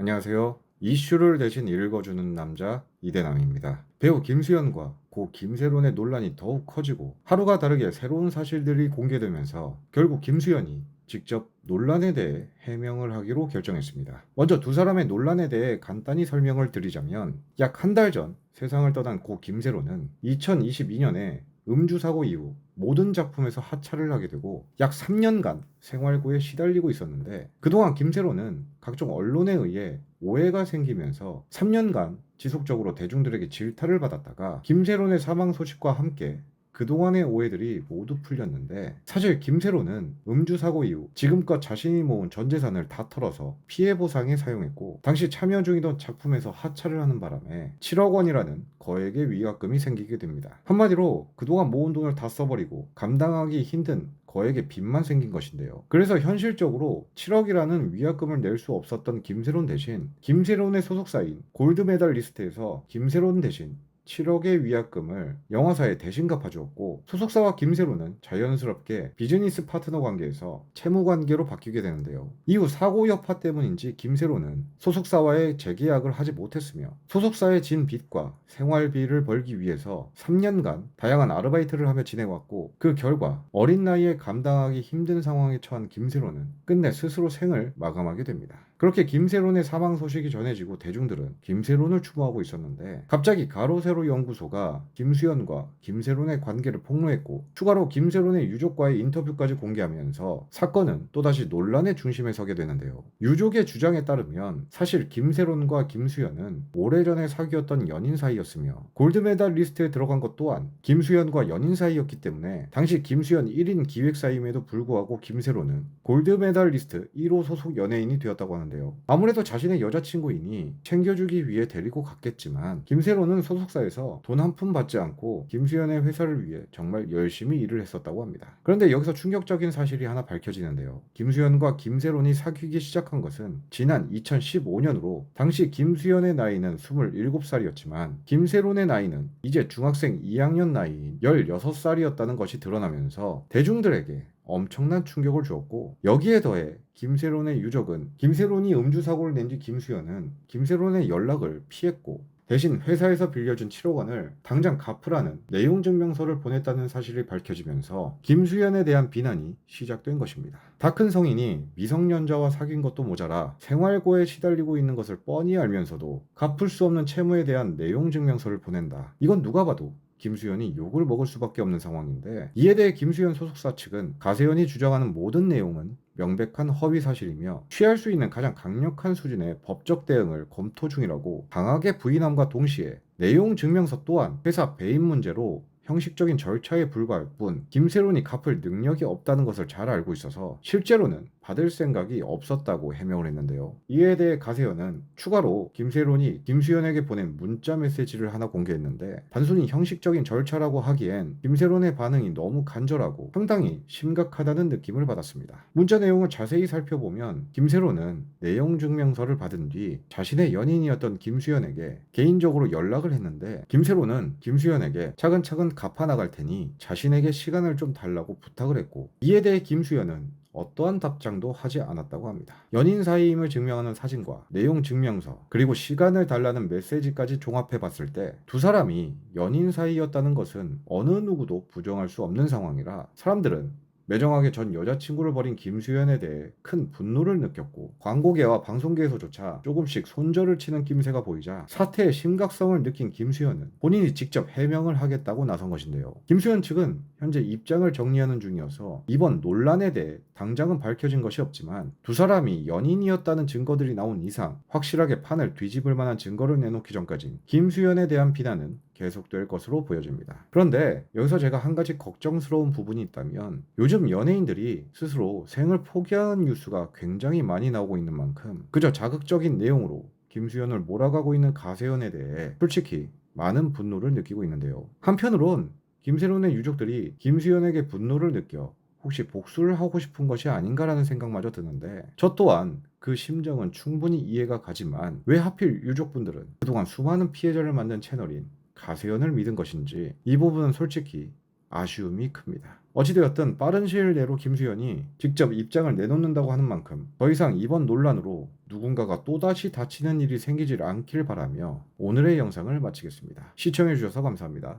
안녕하세요. 이슈를 대신 읽어주는 남자 이대남입니다. 배우 김수현과 고 김세론의 논란이 더욱 커지고 하루가 다르게 새로운 사실들이 공개되면서 결국 김수현이 직접 논란에 대해 해명을 하기로 결정했습니다. 먼저 두 사람의 논란에 대해 간단히 설명을 드리자면 약 한 달 전 세상을 떠난 고 김세론은 2022년에 음주 사고 이후 모든 작품에서 하차를 하게 되고 약 3년간 생활고에 시달리고 있었는데, 그동안 김세론은 각종 언론에 의해 오해가 생기면서 3년간 지속적으로 대중들에게 질타를 받았다가 김세론의 사망 소식과 함께 그동안의 오해들이 모두 풀렸는데, 사실 김세론은 음주 사고 이후 지금껏 자신이 모은 전 재산을 다 털어서 피해 보상에 사용했고, 당시 참여 중이던 작품에서 하차를 하는 바람에 7억 원이라는 거액의 위약금이 생기게 됩니다. 한마디로 그동안 모은 돈을 다 써버리고 감당하기 힘든 거액의 빚만 생긴 것인데요. 그래서 현실적으로 7억이라는 위약금을 낼 수 없었던 김세론 대신 김세론의 소속사인 골드메달 리스트에서 김세론 대신 7억의 위약금을 영화사에 대신 갚아주었고, 소속사와 김세론은 자연스럽게 비즈니스 파트너 관계에서 채무 관계로 바뀌게 되는데요. 이후 사고 여파 때문인지 김세론은 소속사와의 재계약을 하지 못했으며, 소속사에 진 빚과 생활비를 벌기 위해서 3년간 다양한 아르바이트를 하며 지내왔고, 그 결과 어린 나이에 감당하기 힘든 상황에 처한 김세론은 끝내 스스로 생을 마감하게 됩니다. 그렇게 김세론의 사망 소식이 전해지고 대중들은 김세론을 추모하고 있었는데, 갑자기 가로세로 연구소가 김수현과 김세론의 관계를 폭로했고, 추가로 김세론의 유족과의 인터뷰까지 공개하면서 사건은 또다시 논란의 중심에 서게 되는데요. 유족의 주장에 따르면 사실 김세론과 김수현은 오래전에 사귀었던 연인 사이였으며, 골드메달 리스트에 들어간 것 또한 김수현과 연인 사이였기 때문에 당시 김수현 1인 기획사임에도 불구하고 김세론은 골드메달 리스트 1호 소속 연예인이 되었다고 하는데요. 아무래도 자신의 여자친구이니 챙겨주기 위해 데리고 갔겠지만, 김세론은 소속사에서 돈 한 푼 받지 않고 김수현의 회사를 위해 정말 열심히 일을 했었다고 합니다. 그런데 여기서 충격적인 사실이 하나 밝혀지는데요. 김수현과 김세론이 사귀기 시작한 것은 지난 2015년으로 당시 김수현의 나이는 27살이었지만 김세론의 나이는 이제 중학생 2학년 나이인 16살이었다는 것이 드러나면서 대중들에게 엄청난 충격을 주었고, 여기에 더해 김세론의 유족은 김세론이 음주 사고를 낸 뒤 김수현은 김세론의 연락을 피했고, 대신 회사에서 빌려준 7억 원을 당장 갚으라는 내용 증명서를 보냈다는 사실이 밝혀지면서 김수현에 대한 비난이 시작된 것입니다. 다 큰 성인이 미성년자와 사귄 것도 모자라 생활고에 시달리고 있는 것을 뻔히 알면서도 갚을 수 없는 채무에 대한 내용 증명서를 보낸다. 이건 누가 봐도 김수현이 욕을 먹을 수밖에 없는 상황인데, 이에 대해 김수현 소속사 측은 가세현이 주장하는 모든 내용은 명백한 허위 사실이며 취할 수 있는 가장 강력한 수준의 법적 대응을 검토 중이라고 강하게 부인함과 동시에, 내용 증명서 또한 회사 배임 문제로 형식적인 절차에 불과할 뿐 김세론이 갚을 능력이 없다는 것을 잘 알고 있어서 실제로는 받을 생각이 없었다고 해명을 했는데요. 이에 대해 가세현은 추가로 김세론이 김수현에게 보낸 문자 메시지를 하나 공개했는데, 단순히 형식적인 절차라고 하기엔 김세론의 반응이 너무 간절하고 상당히 심각하다는 느낌을 받았습니다. 문자 내용을 자세히 살펴보면 김세론은 내용 증명서를 받은 뒤 자신의 연인이었던 김수현에게 개인적으로 연락을 했는데, 김세론은 김수현에게 차근차근 갚아 나갈 테니 자신에게 시간을 좀 달라고 부탁을 했고, 이에 대해 김수현은 어떠한 답장도 하지 않았다고 합니다. 연인 사이임을 증명하는 사진과 내용 증명서, 그리고 시간을 달라는 메시지까지 종합해 봤을 때 두 사람이 연인 사이였다는 것은 어느 누구도 부정할 수 없는 상황이라, 사람들은 매정하게 전 여자친구를 버린 김수현에 대해 큰 분노를 느꼈고, 광고계와 방송계에서조차 조금씩 손절을 치는 낌새가 보이자 사태의 심각성을 느낀 김수현은 본인이 직접 해명을 하겠다고 나선 것인데요. 김수현 측은 현재 입장을 정리하는 중이어서 이번 논란에 대해 당장은 밝혀진 것이 없지만, 두 사람이 연인이었다는 증거들이 나온 이상 확실하게 판을 뒤집을 만한 증거를 내놓기 전까진 김수현에 대한 비난은 계속될 것으로 보여집니다. 그런데 여기서 제가 한 가지 걱정스러운 부분이 있다면, 요즘 연예인들이 스스로 생을 포기하는 뉴스가 굉장히 많이 나오고 있는 만큼 그저 자극적인 내용으로 김수현을 몰아가고 있는 가세현에 대해 솔직히 많은 분노를 느끼고 있는데요. 한편으론 김세론의 유족들이 김수현에게 분노를 느껴 혹시 복수를 하고 싶은 것이 아닌가라는 생각마저 드는데, 저 또한 그 심정은 충분히 이해가 가지만 왜 하필 유족분들은 그동안 수많은 피해자를 만든 채널인 가세현을 믿은 것인지 이 부분은 솔직히 아쉬움이 큽니다. 어찌되었든 빠른 시일 내로 김수현이 직접 입장을 내놓는다고 하는 만큼 더 이상 이번 논란으로 누군가가 또다시 다치는 일이 생기질 않길 바라며 오늘의 영상을 마치겠습니다. 시청해주셔서 감사합니다.